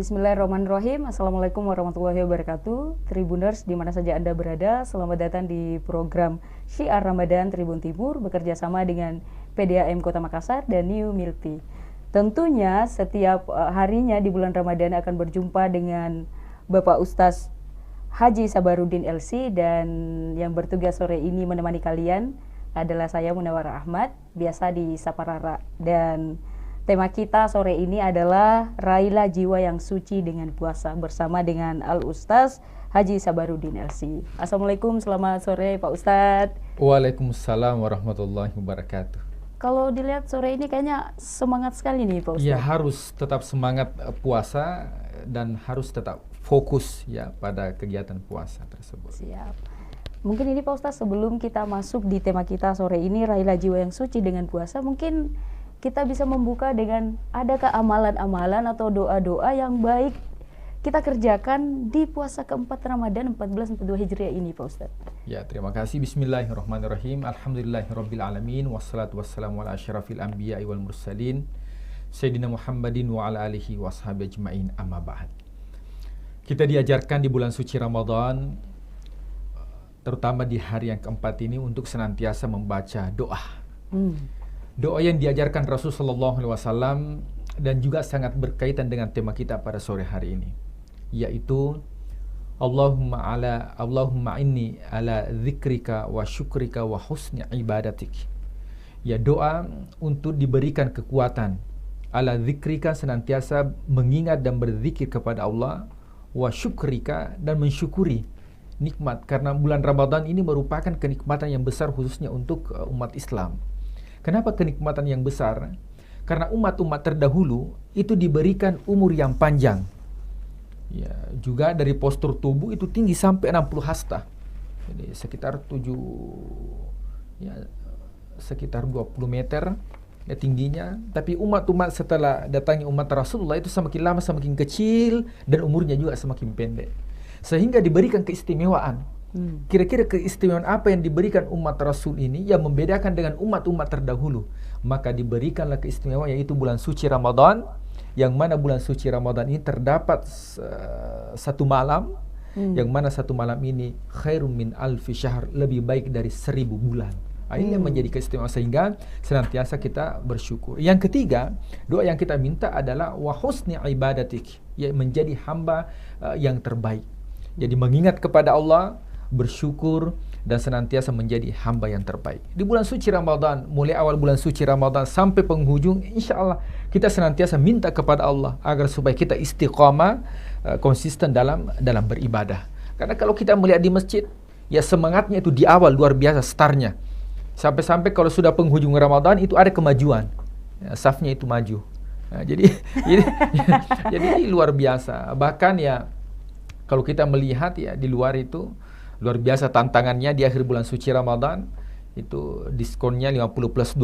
Bismillahirrahmanirrahim. Assalamualaikum warahmatullahi wabarakatuh. Tribuners di mana saja Anda berada, selamat datang di program Syiar Ramadan Tribun Timur bekerja sama dengan PDAM Kota Makassar dan New Milk Tea. Tentunya setiap harinya di bulan Ramadan akan berjumpa dengan Bapak Ustaz Haji Sabarudin LC, dan yang bertugas sore ini menemani kalian adalah saya Munawwarah Ahmad, biasa disapa Rara. Dan tema kita sore ini adalah Raihlah Jiwa yang Suci dengan Puasa bersama dengan Al-Ustaz Haji Sabarudin LC. Assalamualaikum, selamat sore Pak Ustadz. Waalaikumsalam warahmatullahi wabarakatuh. Kalau dilihat sore ini kayaknya semangat sekali nih Pak Ustadz. Ya, harus tetap semangat puasa dan harus tetap fokus ya pada kegiatan puasa tersebut. Siap. Mungkin ini Pak Ustadz, sebelum kita masuk di tema kita sore ini, Raihlah Jiwa yang Suci dengan Puasa, mungkin kita bisa membuka dengan adakah amalan-amalan atau doa-doa yang baik kita kerjakan di puasa keempat Ramadan 1442 Hijriah ini Pak Ustadz. Ya, terima kasih. Bismillahirrahmanirrahim. Alhamdulillahirabbil alamin wassalatu wassalamu ala asyrafil anbiya'i wal mursalin Sayyidina Muhammadin wa ala alihi washabihi ajmain, amma ba'd. Kita diajarkan di bulan suci Ramadan, terutama di hari yang keempat ini, untuk senantiasa membaca doa. Doa yang diajarkan Rasulullah SAW dan juga sangat berkaitan dengan tema kita pada sore hari ini, yaitu Allahumma inni ala dzikrika wa syukrika wa husni ibadatik. Ya, doa untuk diberikan kekuatan. Ala dzikrika, senantiasa mengingat dan berzikir kepada Allah, wa syukrika, dan mensyukuri nikmat, karena bulan Ramadan ini merupakan kenikmatan yang besar khususnya untuk umat Islam. Kenapa kenikmatan yang besar? Karena umat-umat terdahulu itu diberikan umur yang panjang. Ya, juga dari postur tubuh itu tinggi sampai 60 hasta. Jadi sekitar 20 meter ya tingginya. Tapi umat-umat setelah datangnya umat Rasulullah itu semakin lama semakin kecil dan umurnya juga semakin pendek. Sehingga diberikan keistimewaan. Kira-kira keistimewaan apa yang diberikan umat Rasul ini yang membedakan dengan umat-umat terdahulu? Maka diberikanlah keistimewaan, yaitu bulan suci Ramadan, yang mana bulan suci Ramadan ini terdapat satu malam, yang mana satu malam ini khairum min alfi syahr, lebih baik dari 1000 bulan. Ini yang menjadi keistimewaan, sehingga senantiasa kita bersyukur. Yang ketiga, doa yang kita minta adalah wa husni ibadatik, ya, menjadi hamba yang terbaik. Jadi mengingat kepada Allah, bersyukur, dan senantiasa menjadi hamba yang terbaik. Di bulan suci Ramadan, mulai awal bulan suci Ramadan sampai penghujung, insya Allah kita senantiasa minta kepada Allah agar supaya kita istiqamah, konsisten dalam beribadah. Karena kalau kita melihat di masjid, ya semangatnya itu di awal luar biasa startnya. Sampai-sampai kalau sudah penghujung Ramadan itu ada kemajuan, ya, safnya itu maju. Nah, jadi jadi luar biasa. Bahkan ya kalau kita melihat ya di luar itu luar biasa tantangannya di akhir bulan suci Ramadan, itu diskonnya 50+20,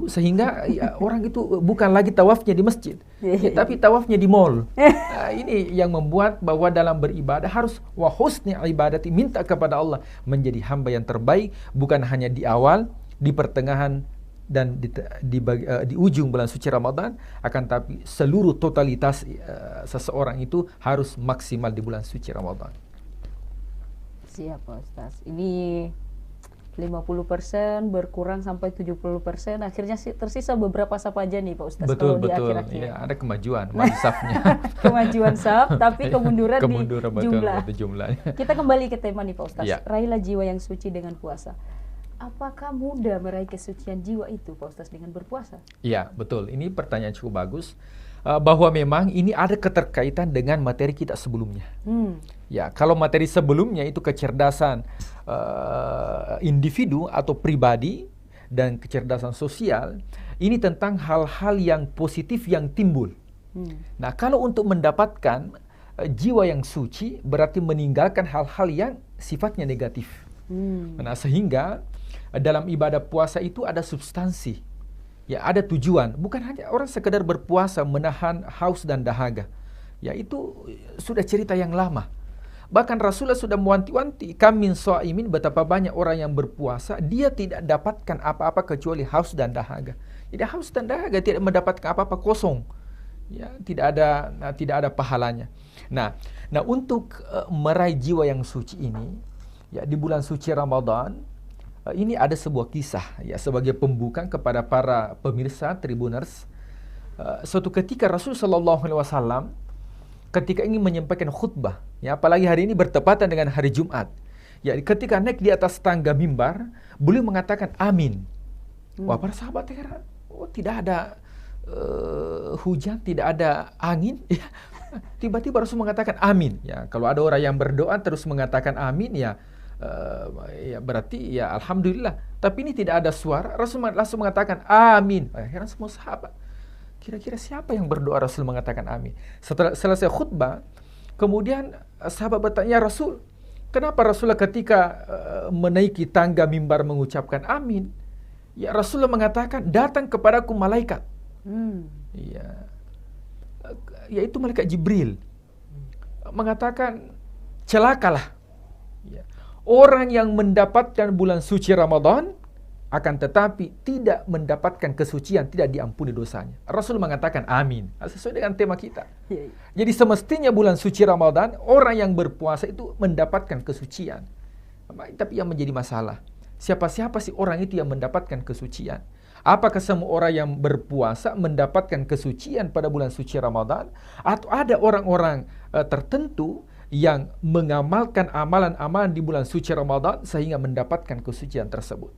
sehingga ya, orang itu bukan lagi tawafnya di masjid, ya, tapi tawafnya di mall. Nah, ini yang membuat bahwa dalam beribadah harus wa husni ibadati, minta kepada Allah menjadi hamba yang terbaik, bukan hanya di awal, di pertengahan, dan di ujung bulan suci Ramadan, akan tapi seluruh totalitas seseorang itu harus maksimal di bulan suci Ramadan. Siap Pak Ustaz. Ini 50% berkurang sampai 70%, akhirnya tersisa beberapa saf aja nih Pak Ustaz. Betul, kalau betul. Di akhir-akhir. Ya, ada kemajuan, maju safnya. Kemajuan saf, tapi kemunduran di betul, jumlah. Kita kembali ke tema nih Pak Ustaz. Ya. Raihlah jiwa yang suci dengan puasa. Apakah mudah meraih kesucian jiwa itu Pak Ustaz dengan berpuasa? Iya, betul. Ini pertanyaan cukup bagus. Bahwa memang ini ada keterkaitan dengan materi kita sebelumnya. Ya, kalau materi sebelumnya itu kecerdasan individu atau pribadi dan kecerdasan sosial, ini tentang hal-hal yang positif yang timbul. Nah, kalau untuk mendapatkan jiwa yang suci, berarti meninggalkan hal-hal yang sifatnya negatif. Nah, sehingga dalam ibadah puasa itu ada substansi. Ya, ada tujuan, bukan hanya orang sekedar berpuasa menahan haus dan dahaga. Ya, itu sudah cerita yang lama. Bahkan Rasulullah sudah mewanti-wanti, kam min shaimin, betapa banyak orang yang berpuasa dia tidak dapatkan apa-apa kecuali haus dan dahaga. Jadi haus dan dahaga, tidak mendapatkan apa-apa, kosong. Ya, tidak ada pahalanya. Nah, untuk meraih jiwa yang suci ini, ya di bulan suci Ramadan, ini ada sebuah kisah ya sebagai pembuka kepada para pemirsa Tribuners. Suatu ketika Rasul Shallallahu Alaihi Wasallam ketika ingin menyampaikan khutbah, ya apalagi hari ini bertepatan dengan hari Jumat, ya ketika naik di atas tangga mimbar, beliau mengatakan amin. Wah, para sahabat heran, oh tidak ada hujan, tidak ada angin, ya. Tiba-tiba Rasul mengatakan amin. Ya, kalau ada orang yang berdoa terus mengatakan amin, ya berarti ya alhamdulillah. Tapi ini tidak ada suara, Rasul langsung mengatakan amin. Heran semua sahabat. Kira-kira siapa yang berdoa Rasul mengatakan amin? Setelah selesai khutbah, kemudian sahabat bertanya, Rasul, kenapa Rasulullah ketika menaiki tangga mimbar mengucapkan amin? Ya Rasulullah mengatakan, datang kepadaku malaikat. Ya, yaitu malaikat Jibril mengatakan, celakalah ya, orang yang mendapatkan bulan suci Ramadan akan tetapi tidak mendapatkan kesucian, tidak diampuni dosanya. Rasul mengatakan amin, sesuai dengan tema kita. Jadi semestinya bulan suci Ramadan orang yang berpuasa itu mendapatkan kesucian. Tapi yang menjadi masalah, siapa-siapa sih orang itu yang mendapatkan kesucian? Apakah semua orang yang berpuasa mendapatkan kesucian pada bulan suci Ramadan? Atau ada orang-orang tertentu yang mengamalkan amalan-amalan di bulan suci Ramadan sehingga mendapatkan kesucian tersebut?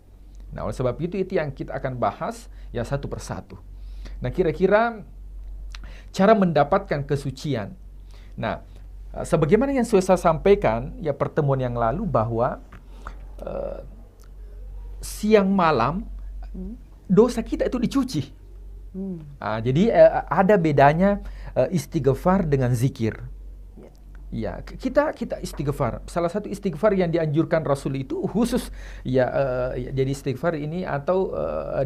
Nah, oleh sebab itu yang kita akan bahas ya satu persatu. Nah, kira-kira cara mendapatkan kesucian. Nah, sebagaimana yang sudah saya sampaikan ya pertemuan yang lalu bahwa siang malam dosa kita itu dicuci. Jadi ada bedanya istighfar dengan zikir. Ya, kita istighfar. Salah satu istighfar yang dianjurkan Rasul itu khusus jadi istighfar ini atau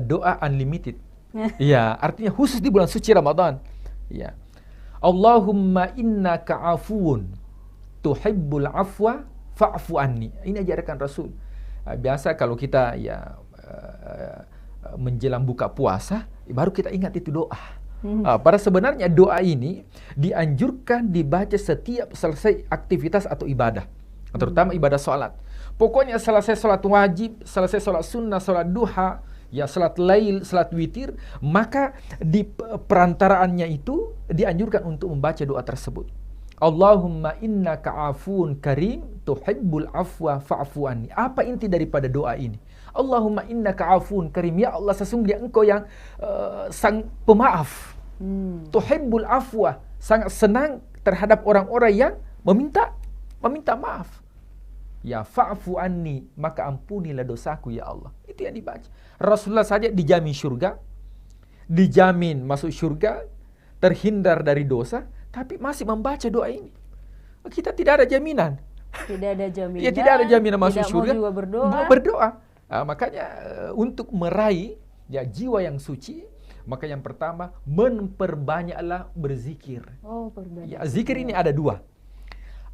doa unlimited. Ya, artinya khusus di bulan suci Ramadan. Ya. Allahumma innaka afuun tuhibbul afwa fa'fu anni. Ini ajarkan Rasul. Biasa kalau kita menjelang buka puasa, baru kita ingat itu doa. Pada sebenarnya doa ini dianjurkan dibaca setiap selesai aktivitas atau ibadah, terutama ibadah sholat. Pokoknya selesai sholat wajib, selesai sholat sunnah, sholat duha, ya sholat lail, sholat witir, maka di perantaraannya itu dianjurkan untuk membaca doa tersebut. Allahumma innaka afuun karim tuhibbul afwa fa'fu anni. Apa inti daripada doa ini? Allahumma innaka afuun karim. Ya Allah, sesungguhnya engkau yang sang pemaaf. Tuhibbul afwa. Sangat senang terhadap orang-orang yang meminta maaf. Ya fa'fu anni, maka ampunilah dosaku ya Allah. Itu yang dibaca. Rasulullah saja dijamin surga, dijamin masuk surga, terhindar dari dosa, tapi masih membaca doa ini. Kita tidak ada jaminan. Tidak ada jaminan. Ya, tidak ada jaminan masuk surga. Tidak mau juga berdoa. Makanya untuk meraih jiwa yang suci, maka yang pertama memperbanyaklah berzikir. Perbanyak. Ya, zikir ini ada dua.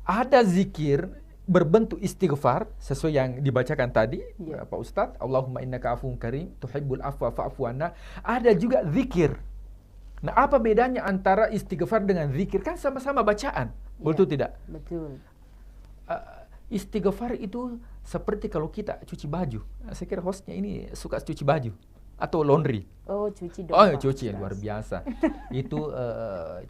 Ada zikir berbentuk istighfar sesuai yang dibacakan tadi, Pak Ustadz, Allahumma innaka afuun karim tuhibbul afwa fa'fu anna. Ada juga zikir. Nah, apa bedanya antara istighfar dengan zikir? Kan sama-sama bacaan, betul tidak? Betul. Istighfar itu seperti kalau kita cuci baju. Saya kira hostnya ini suka cuci baju atau laundry. Cuci dong. Cuci luar biasa. Itu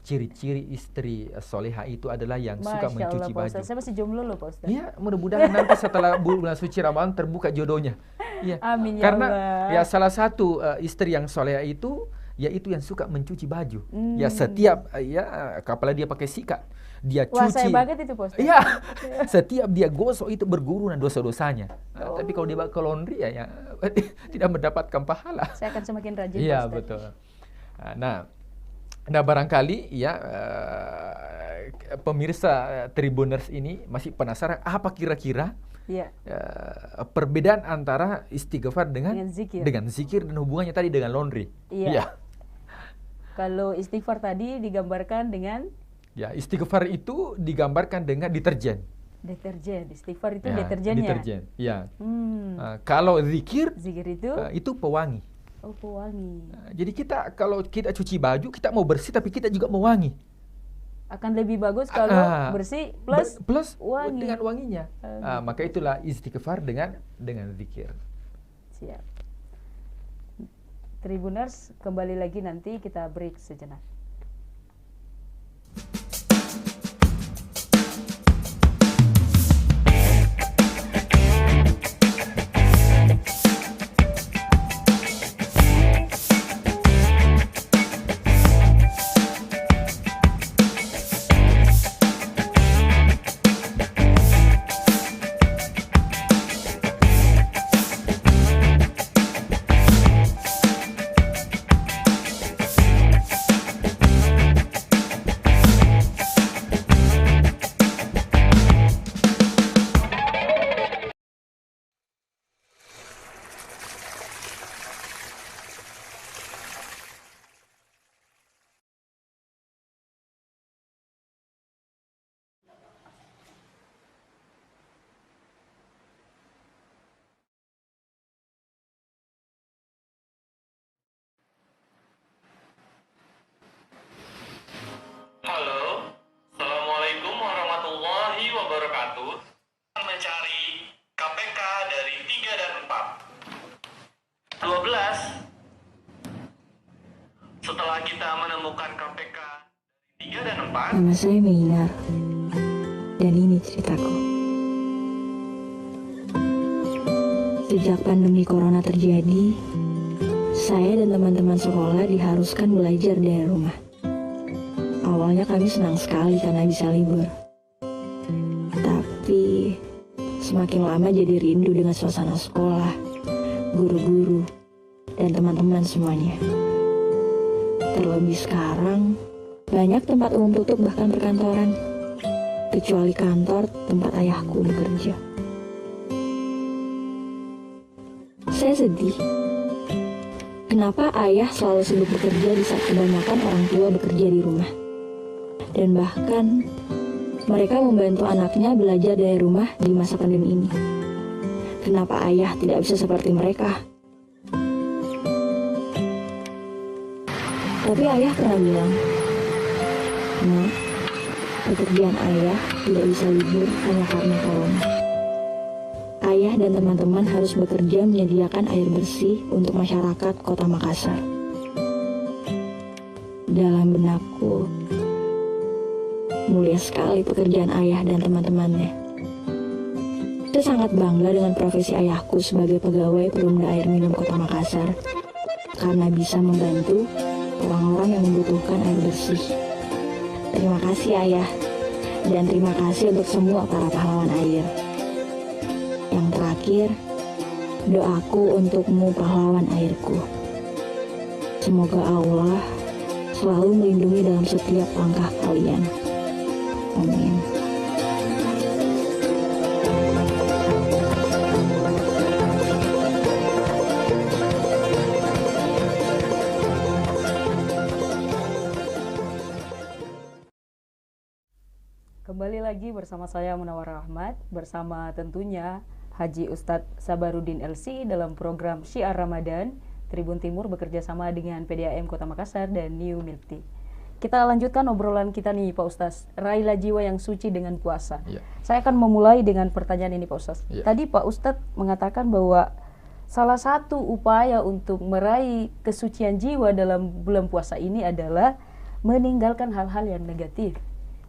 ciri-ciri istri soleha itu adalah yang suka mencuci baju. Saya masih jomblo loh, Pak Ustaz. Iya, mudah-mudahan nanti setelah bulan suci Ramadan terbuka jodohnya. Iya. Amin ya Karena Allah. salah satu istri yang soleha itu yaitu yang suka mencuci baju. Ya setiap apalagi dia pakai sikat, dia cuci. Wah, saya banget itu, Pak Ustaz. Iya. Setiap dia gosok itu bergururan dosa-dosanya. Tapi kalau dia ke laundry ya tidak mendapatkan pahala. Saya akan semakin rajin, Iya, Pak Ustaz. betul. Nah, barangkali pemirsa Tribuners ini masih penasaran apa kira-kira perbedaan antara istighfar dengan zikir dan hubungannya tadi dengan laundry. Iya. Kalau istighfar tadi digambarkan dengan istighfar itu digambarkan dengan deterjen. Istighfar itu deterjennya. Deterjen. Ya. Kalau zikir itu pewangi. Oh, pewangi. Jadi kita kalau kita cuci baju, kita mau bersih tapi kita juga mau wangi. Akan lebih bagus kalau bersih plus wangi. Dengan wanginya. Gitu. Maka itulah istighfar dengan zikir. Siap. Tribuners, kembali lagi nanti kita break sejenak. Halo, Assalamualaikum warahmatullahi wabarakatuh. Mencari KPK dari 3 dan 4. 12. Setelah kita menemukan KPK dari 3 dan 4. Nama saya Meinar, dan ini ceritaku. Sejak pandemi corona terjadi, saya dan teman-teman sekolah diharuskan belajar dari rumah. Awalnya kami senang sekali karena bisa libur. Tapi semakin lama jadi rindu dengan suasana sekolah, guru-guru, dan teman-teman semuanya. Terlebih sekarang, banyak tempat umum tutup bahkan perkantoran, kecuali kantor tempat ayahku bekerja. Saya sedih. Kenapa ayah selalu sibuk bekerja di saat kebanyakan orang tua bekerja di rumah? Dan bahkan mereka membantu anaknya belajar dari rumah di masa pandemi ini. Kenapa ayah tidak bisa seperti mereka? Tapi ayah pernah bilang, "Nah, pekerjaan ayah tidak bisa libur hanya karena corona. Ayah dan teman-teman harus bekerja menyediakan air bersih untuk masyarakat Kota Makassar." Dalam benakku, mulia sekali pekerjaan ayah dan teman-temannya. Saya sangat bangga dengan profesi ayahku sebagai pegawai Perumda Air Minum Kota Makassar, karena bisa membantu orang-orang yang membutuhkan air bersih. Terima kasih ayah, dan terima kasih untuk semua para pahlawan air. Yang terakhir, doaku untukmu pahlawan airku. Semoga Allah selalu melindungi dalam setiap langkah kalian. Amin. Kembali lagi bersama saya Munawar Ahmad, bersama tentunya Haji Ustadz Sabarudin LC dalam program Syiar Ramadan. Tribun Timur bekerja sama dengan PDAM Kota Makassar dan New Milk Tea. Kita lanjutkan obrolan kita nih Pak Ustadz, raihlah jiwa yang suci dengan puasa. Saya akan memulai dengan pertanyaan ini Pak Ustadz. Tadi Pak Ustadz mengatakan bahwa salah satu upaya untuk meraih kesucian jiwa dalam bulan puasa ini adalah meninggalkan hal-hal yang negatif.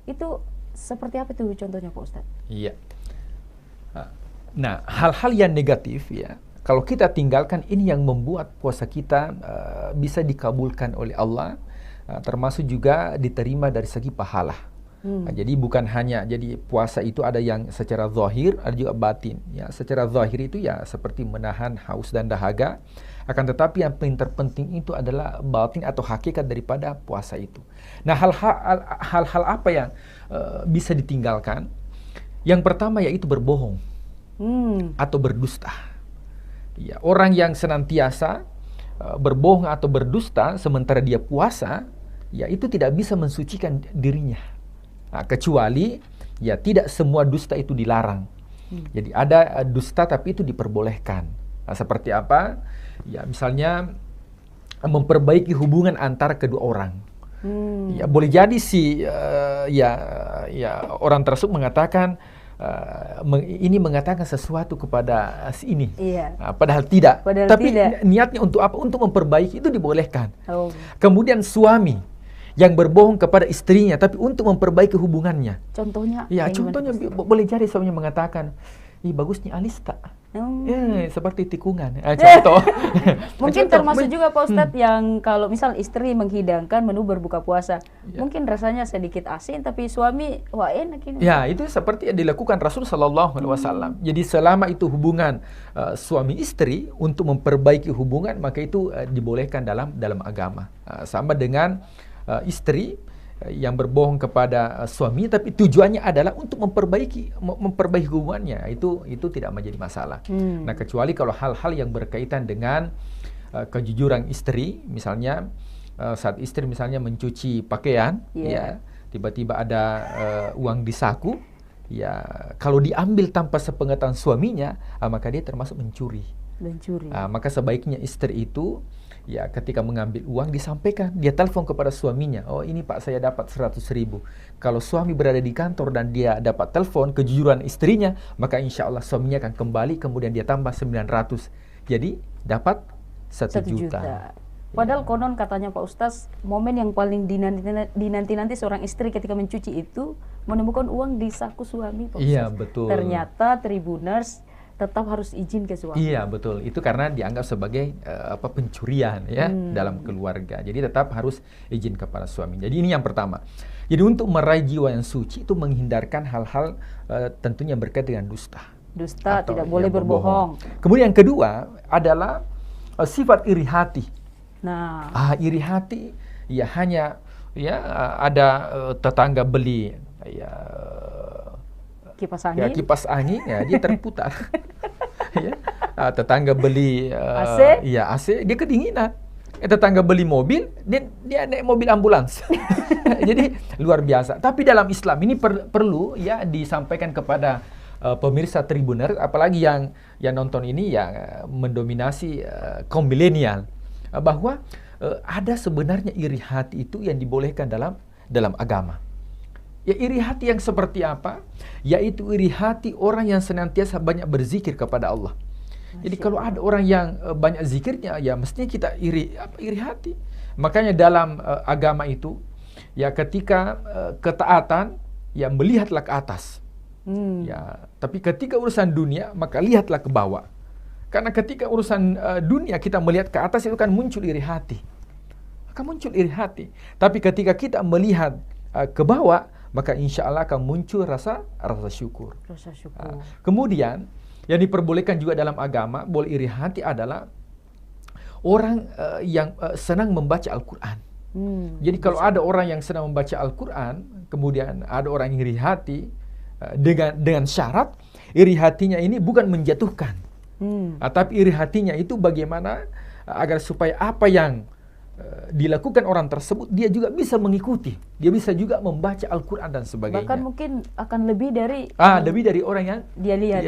Itu seperti apa itu contohnya Pak Ustadz? Iya. Nah, hal-hal yang negatif ya, kalau kita tinggalkan, ini yang membuat puasa kita bisa dikabulkan oleh Allah, termasuk juga diterima dari segi pahala. Jadi bukan hanya, jadi puasa itu ada yang secara zahir, ada juga batin. Ya, secara zahir itu ya seperti menahan haus dan dahaga. Akan tetapi yang paling terpenting itu adalah batin atau hakikat daripada puasa itu. Nah, hal-hal apa yang bisa ditinggalkan? Yang pertama yaitu berbohong atau berdusta. Ya, orang yang senantiasa berbohong atau berdusta sementara dia puasa, ya itu tidak bisa mensucikan dirinya. Nah, kecuali ya tidak semua dusta itu dilarang. Jadi ada dusta tapi itu diperbolehkan. Nah, seperti apa? Ya misalnya memperbaiki hubungan antara kedua orang. Ya boleh jadi sih ya orang tersebut mengatakan ini mengatakan sesuatu kepada si ini. Iya. Padahal tidak. Tapi tidak. Niatnya untuk apa? Untuk memperbaiki, itu dibolehkan. Oh. Kemudian suami yang berbohong kepada istrinya tapi untuk memperbaiki hubungannya. Contohnya? Ya, contohnya boleh jadi suaminya mengatakan, "Ih, bagus nih alis tak?" Seperti tikungan. Contoh. Mungkin termasuk juga Pak Ustadz yang kalau misal istri menghidangkan menu berbuka puasa, mungkin rasanya sedikit asin tapi suami wah enak ini. Ya, itu seperti yang dilakukan Rasul Sallallahu Alaihi Wasallam. Jadi selama itu hubungan suami istri untuk memperbaiki hubungan, maka itu dibolehkan dalam agama. Sama dengan istri yang berbohong kepada suami tapi tujuannya adalah untuk memperbaiki hubungannya, itu tidak menjadi masalah. Nah, kecuali kalau hal-hal yang berkaitan dengan kejujuran istri, misalnya saat istri misalnya mencuci pakaian, ya tiba-tiba ada uang di saku, ya kalau diambil tanpa sepengetahuan suaminya, maka dia termasuk mencuri. Maka sebaiknya istri itu ya ketika mengambil uang disampaikan, dia telepon kepada suaminya, "Oh ini Pak, saya dapat 100.000. Kalau suami berada di kantor dan dia dapat telepon kejujuran istrinya, maka insya Allah suaminya akan kembali, kemudian dia tambah 900. Jadi dapat 1 juta. Padahal konon katanya Pak Ustaz, momen yang paling dinanti-nanti seorang istri ketika mencuci itu menemukan uang di saku suami Pak Ustaz. Iya, betul. Ternyata Tribuners tetap harus izin ke suami. Iya, betul. Itu karena dianggap sebagai pencurian ya dalam keluarga. Jadi tetap harus izin kepada suami. Jadi ini yang pertama. Jadi untuk meraih jiwa yang suci itu menghindarkan hal-hal tentunya berkaitan dengan dusta. Dusta, tidak boleh berbohong. Kemudian yang kedua adalah sifat iri hati. Nah, iri hati ya hanya ya ada tetangga beli kipas angin. Kipas angin ya dia terputar. Ya. Tetangga beli AC? AC, dia kedinginan. Tetangga beli mobil, dia naik mobil ambulans. Jadi luar biasa. Tapi dalam Islam ini perlu ya disampaikan kepada pemirsa Tribuner, apalagi yang nonton ini ya mendominasi kaum milenial, bahwa ada sebenarnya iri hati itu yang dibolehkan dalam agama. Ya, iri hati yang seperti apa? Yaitu iri hati orang yang senantiasa banyak berzikir kepada Allah. Jadi kalau ada orang yang banyak zikirnya, ya mestinya kita iri hati. Makanya dalam agama itu, ya ketika ketaatan, ya melihatlah ke atas. Ya, tapi ketika urusan dunia, maka lihatlah ke bawah. Karena ketika urusan dunia kita melihat ke atas itu kan muncul iri hati. Akan muncul iri hati. Tapi ketika kita melihat ke bawah, maka insya Allah akan muncul rasa syukur. Kemudian yang diperbolehkan juga dalam agama boleh iri hati adalah orang yang senang membaca Al-Quran. Jadi kalau ada orang yang senang membaca Al-Quran, kemudian ada orang yang iri hati dengan syarat iri hatinya ini bukan menjatuhkan, tapi iri hatinya itu bagaimana agar supaya apa yang dilakukan orang tersebut dia juga bisa mengikuti, dia bisa juga membaca Al-Quran dan sebagainya. Bahkan mungkin akan lebih dari orang yang dia lihat.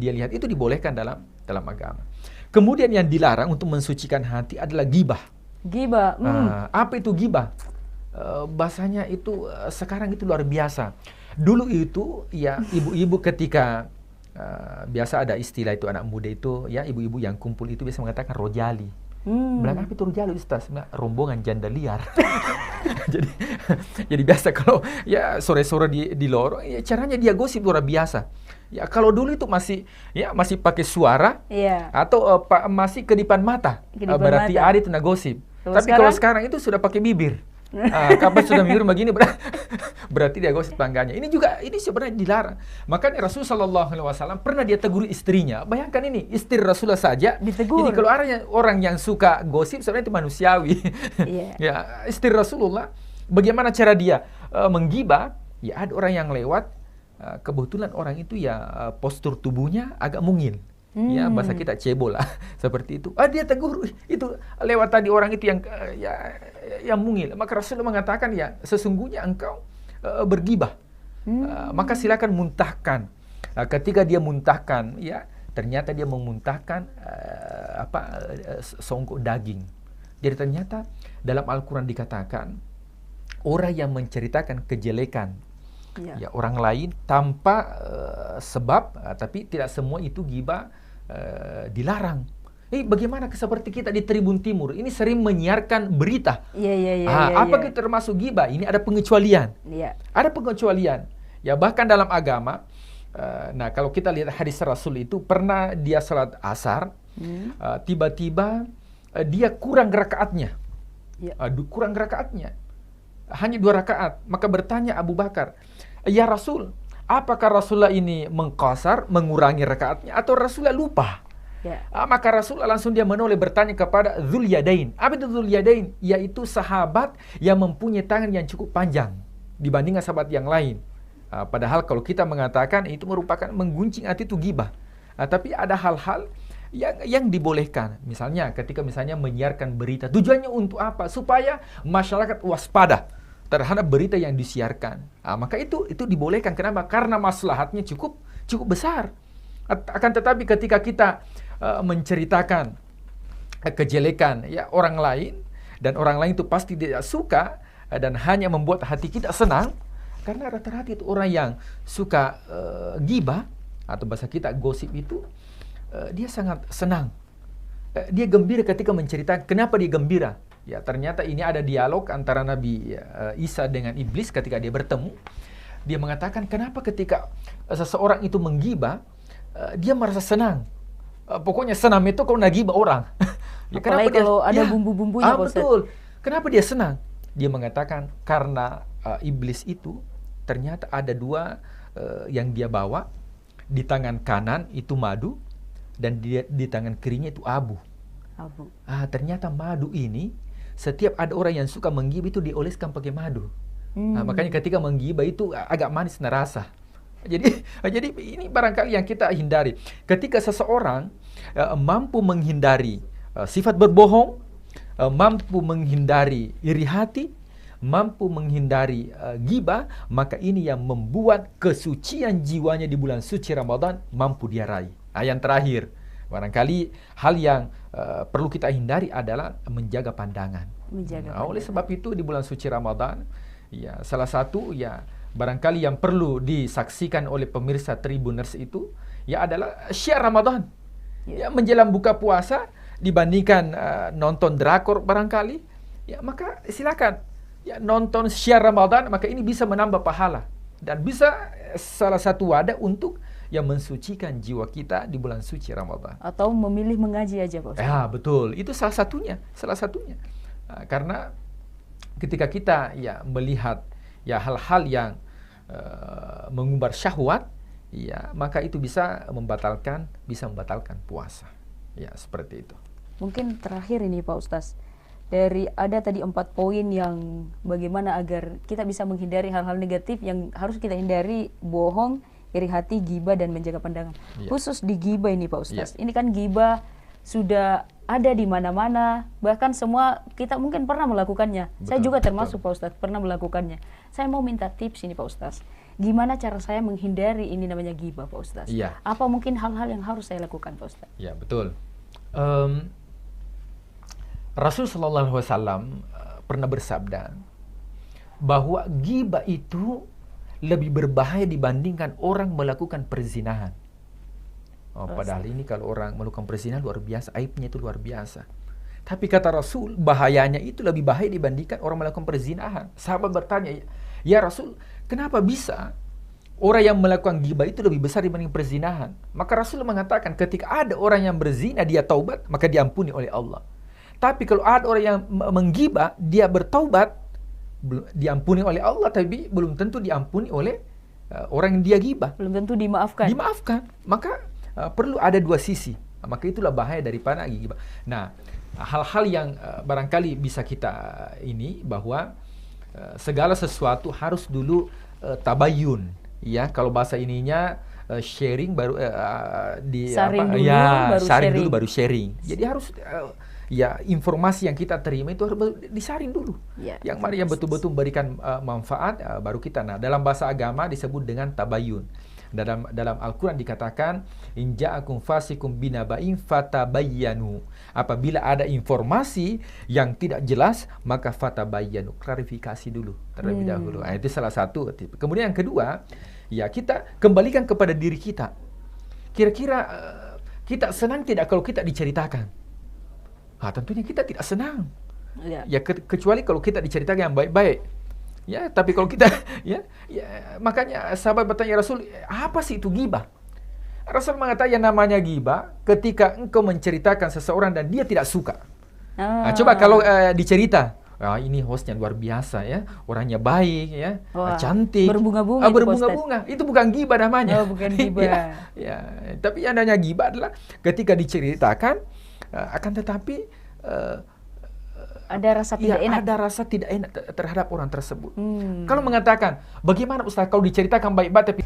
Dia lihat itu dibolehkan dalam agama. Kemudian yang dilarang untuk mensucikan hati adalah ghibah. Ghibah. Apa itu ghibah? Bahasanya itu sekarang itu luar biasa. Dulu itu ya ibu-ibu ketika biasa ada istilah itu anak muda itu ya ibu-ibu yang kumpul itu biasa mengatakan rojali. Belakang itu rojali Ustaz, rombongan janda liar. jadi biasa kalau ya sore-sore di lorong ya caranya dia gosip luar biasa. Ya kalau dulu itu masih pakai suara atau masih kedipan mata. Berarti ada itu gosip. Tapi kalau sekarang itu sudah pakai bibir. Kapan sudah mikir begini berarti dia gosip tangganya. Ini sebenarnya dilarang. Makanya Rasul Sallallahu Alaihi Wasallam pernah dia tegur istrinya. Bayangkan ini istri Rasulullah saja ditegur. Jadi kalau ada orang yang suka gosip sebenarnya itu manusiawi. Ya istri Rasulullah bagaimana cara dia menggibah? Ya ada orang yang lewat, kebetulan orang itu ya postur tubuhnya agak mungil. Ya bahasa kita cebol lah seperti itu. Dia tegur itu lewat tadi orang itu yang mungil. Maka Rasulullah mengatakan ya sesungguhnya engkau bergibah. Maka silakan muntahkan. Ketika dia muntahkan ya ternyata dia memuntahkan songkok daging. Jadi ternyata dalam Al-Quran dikatakan orang yang menceritakan kejelekan ya orang lain tanpa sebab, tapi tidak semua itu ghibah dilarang. Bagaimana seperti kita di Tribun Timur ini sering menyiarkan berita. Apakah itu termasuk ghibah? Ini ada pengecualian. Ada pengecualian. Ya bahkan dalam agama, nah kalau kita lihat hadis Rasul itu pernah dia salat asar, tiba-tiba dia kurang rakaatnya, kurang rakaatnya, hanya 2 rakaat. Maka bertanya Abu Bakar, ya Rasul, apakah Rasulullah ini mengqasar, mengurangi rakaatnya, atau Rasulullah lupa? Maka Rasulullah langsung dia menoleh bertanya kepada Dzul Yadain. Apa itu Dzul Yadain? Yaitu sahabat yang mempunyai tangan yang cukup panjang dibandingkan sahabat yang lain. Padahal kalau kita mengatakan itu merupakan mengguncing hati, itu ghibah. Tapi ada hal-hal yang dibolehkan. Misalnya ketika menyiarkan berita. Tujuannya untuk apa? Supaya masyarakat waspada terhadap berita yang disiarkan. Maka itu dibolehkan. Kenapa? Karena maslahatnya cukup besar. Akan tetapi ketika kita menceritakan kejelekan orang lain, dan orang lain itu pasti tidak suka dan hanya membuat hati kita senang, karena rata-rata itu orang yang suka ghibah atau bahasa kita gosip itu, dia sangat senang. Dia gembira ketika menceritakan. Kenapa dia gembira? Ya ternyata ini ada dialog antara Nabi Isa dengan iblis ketika dia bertemu. Dia mengatakan kenapa ketika seseorang itu menggibah, dia merasa senang. Pokoknya senang itu kalau nagibah orang. Apalagi kalau ada bumbu-bumbunya. Betul. Kenapa dia senang? Dia mengatakan karena iblis itu ternyata ada 2 yang dia bawa. Di tangan kanan itu madu, dan di tangan kirinya itu abu. Ternyata madu ini, setiap ada orang yang suka menggibah itu dioleskan pakai madu. Makanya ketika menggibah itu agak manis rasa. Jadi ini barangkali yang kita hindari. Ketika seseorang mampu menghindari sifat berbohong, mampu menghindari iri hati, mampu menghindari ghibah, maka ini yang membuat kesucian jiwanya di bulan suci Ramadan mampu dia raih. Yang terakhir, barangkali hal yang perlu kita hindari adalah menjaga pandangan. Oleh sebab itu di bulan suci Ramadan, ya salah satu barangkali yang perlu disaksikan oleh pemirsa Tribuners itu adalah syiar Ramadan. Menjelang buka puasa dibandingkan nonton drakor barangkali, maka silakan nonton syiar Ramadan, maka ini bisa menambah pahala dan bisa salah satu wadah untuk yang mensucikan jiwa kita di bulan suci Ramadan. Atau memilih mengaji aja, Pak Ustaz. Betul. Itu salah satunya. Karena ketika kita melihat hal-hal yang mengumbar syahwat, maka itu bisa membatalkan puasa. Seperti itu. Mungkin terakhir ini Pak Ustaz. Ada tadi 4 poin yang bagaimana agar kita bisa menghindari hal-hal negatif yang harus kita hindari: bohong, iri hati, ghibah, dan menjaga pandangan. Khusus di ghibah ini Pak Ustaz. Ini kan ghibah sudah ada di mana-mana, bahkan semua kita mungkin pernah melakukannya. Saya juga termasuk Pak Ustaz pernah melakukannya. Saya mau minta tips ini Pak Ustaz. Gimana cara saya menghindari ini namanya ghibah Pak Ustaz? Apa mungkin hal-hal yang harus saya lakukan Pak Ustaz? Betul. Rasul sallallahu alaihi wasallam pernah bersabda bahwa ghibah itu lebih berbahaya dibandingkan orang melakukan perzinahan. Padahal ini kalau orang melakukan perzinahan luar biasa, aibnya itu luar biasa. Tapi kata Rasul, bahayanya itu lebih bahaya dibandingkan orang melakukan perzinahan. Sahabat bertanya, ya Rasul, kenapa bisa orang yang melakukan ghibah itu lebih besar dibanding perzinahan? Maka Rasul mengatakan ketika ada orang yang berzina, dia taubat, maka diampuni oleh Allah. Tapi kalau ada orang yang menggibah, dia bertaubat, diampuni oleh Allah, tapi belum tentu diampuni oleh orang yang dia gibah. Belum tentu dimaafkan. Maka perlu ada 2 sisi. Maka itulah bahaya daripada gibah. Nah, hal-hal yang barangkali bisa kita bahwa segala sesuatu harus dulu tabayun. Kalau bahasa ininya sharing baru sharing dulu baru sharing. Jadi harus informasi yang kita terima itu harus disaring dulu. Yang mana yang betul-betul memberikan manfaat baru kita. Nah, dalam bahasa agama disebut dengan tabayun. Dalam Al-Quran dikatakan, in ja'akum fasikum binaba'in fatabayyanu. Apabila ada informasi yang tidak jelas, maka fatabayyanu, klarifikasi dulu terlebih dahulu. Nah, itu salah satu. Kemudian yang kedua, ya kita kembalikan kepada diri kita. Kira-kira kita senang tidak kalau kita diceritakan? Tentunya kita tidak senang. Ya kecuali kalau kita diceritakan yang baik-baik. Ya, tapi kalau kita ya makanya sahabat bertanya Rasul, apa sih itu ghibah? Rasul mengatakan yang namanya ghibah ketika engkau menceritakan seseorang dan dia tidak suka. Coba kalau dicerita, ini hostnya luar biasa ya, orangnya baik ya, cantik, berbunga-bunga. Itu bukan ghibah namanya. Bukan ghibah. ya, tapi yang namanya ghibah adalah ketika diceritakan, akan tetapi ada rasa tidak enak. Ada rasa tidak enak terhadap orang tersebut. Kalau mengatakan, bagaimana Ustaz kalau diceritakan baik-baik tapi